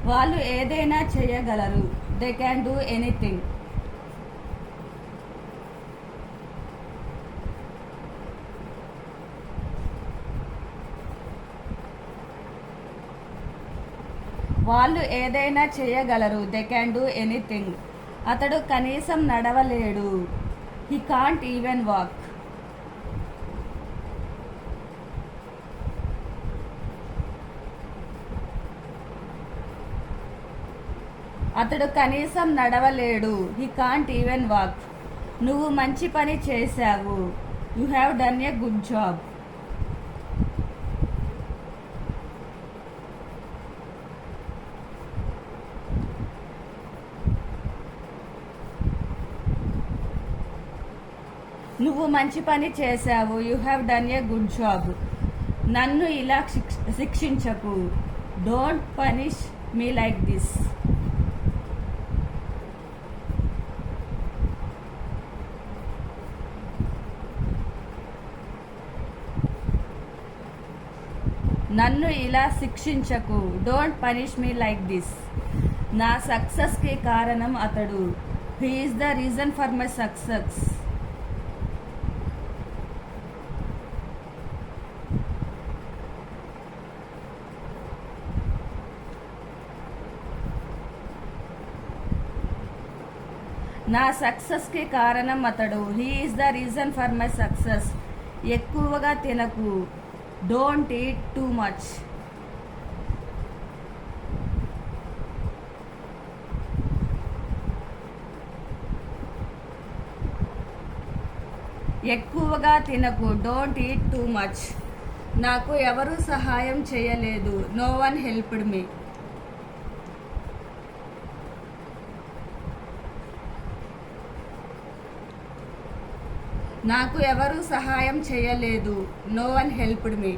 వాళ్ళు ఏదైనా చేయగలరు. They can do anything. వాళ్ళు ఏదైనా చేయగలరు. They can do anything. అతడు కనీసం నడవలేడు. He can't even walk. అతడు కనీసం నడవలేడు. He can't even walk. నువ్వు మంచి పని చేశావు. You have done a good job. నువ్వు మంచి పని చేశావు. You have done a good job. నన్ను ఇలా శిక్షించకు. Don't punish me like this. నన్ను ఇలా శిక్షించకు. Don't punish me like this. నా సక్సెస్కి కారణం అతడు. He is the reason for my success. నా సక్సెస్కి కారణం అతడు. He is the reason for my success. ఎక్కువగా తినకు. Don't eat too much. ఎక్కువగా తినకు. Don't eat too much. నాకు ఎవరూ సహాయం చేయలేదు. No one helped me. నాకు ఎవరూ సహాయం చేయలేదు. నో వన్ హెల్ప్డ్ మీ.